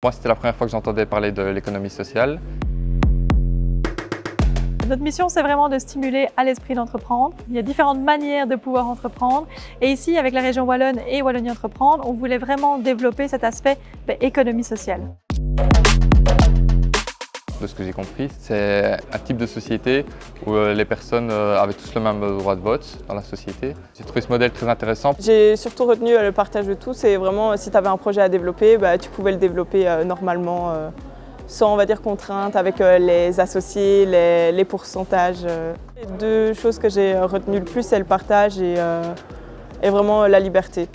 Moi, c'était la première fois que j'entendais parler de l'économie sociale. Notre mission, c'est vraiment de stimuler à l'esprit d'entreprendre. Il y a différentes manières de pouvoir entreprendre. Et ici, avec la région Wallonne et Wallonie Entreprendre, on voulait vraiment développer cet aspect économie sociale. De ce que j'ai compris, c'est un type de société où les personnes avaient tous le même droit de vote dans la société. J'ai trouvé ce modèle très intéressant. J'ai surtout retenu le partage de tout. C'est vraiment, si tu avais un projet à développer, tu pouvais le développer normalement, sans, on va dire, contrainte, avec les associés, les pourcentages. Les deux choses que j'ai retenues le plus, c'est le partage et vraiment la liberté.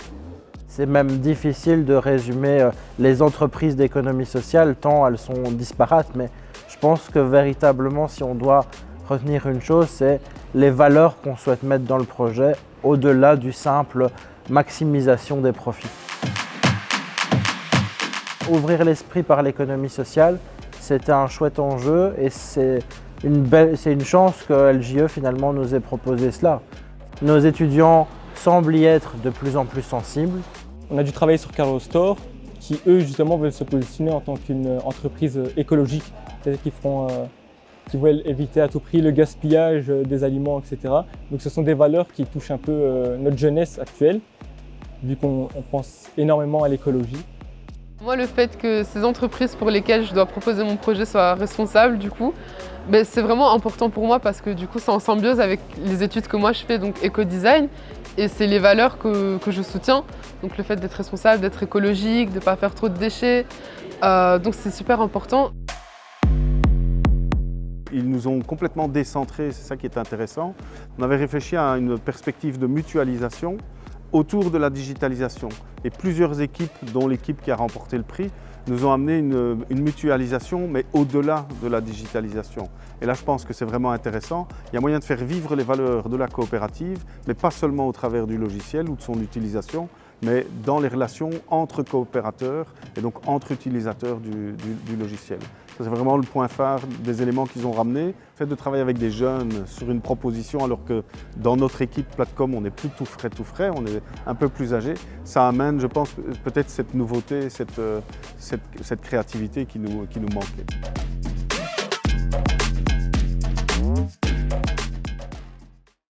C'est même difficile de résumer les entreprises d'économie sociale, tant elles sont disparates, mais je pense que véritablement, si on doit retenir une chose, c'est les valeurs qu'on souhaite mettre dans le projet, au-delà du simple maximisation des profits. Ouvrir l'esprit par l'économie sociale, c'était un chouette enjeu et c'est une chance que LJE finalement nous ait proposé cela. Nos étudiants semblent y être de plus en plus sensibles. On a dû travailler sur Carlo Store, qui eux justement veulent se positionner en tant qu'une entreprise écologique, c'est-à-dire qui veulent éviter à tout prix le gaspillage des aliments, etc. Donc ce sont des valeurs qui touchent un peu notre jeunesse actuelle, vu qu'on pense énormément à l'écologie. Moi, le fait que ces entreprises pour lesquelles je dois proposer mon projet soient responsables, du coup, c'est vraiment important pour moi parce que du coup, c'est en symbiose avec les études que moi je fais, donc éco-design, et c'est les valeurs que je soutiens. Donc le fait d'être responsable, d'être écologique, de ne pas faire trop de déchets, donc c'est super important. Ils nous ont complètement décentrés, c'est ça qui est intéressant. On avait réfléchi à une perspective de mutualisation autour de la digitalisation. Et plusieurs équipes, dont l'équipe qui a remporté le prix, nous ont amené une mutualisation, mais au-delà de la digitalisation. Et là, je pense que c'est vraiment intéressant. Il y a moyen de faire vivre les valeurs de la coopérative, mais pas seulement au travers du logiciel ou de son utilisation, mais dans les relations entre coopérateurs et donc entre utilisateurs du logiciel. C'est vraiment le point phare des éléments qu'ils ont ramenés. Le fait de travailler avec des jeunes sur une proposition alors que dans notre équipe Platcom, on n'est plus tout frais, on est un peu plus âgé, ça amène, je pense, peut-être cette nouveauté, cette créativité qui nous manquait.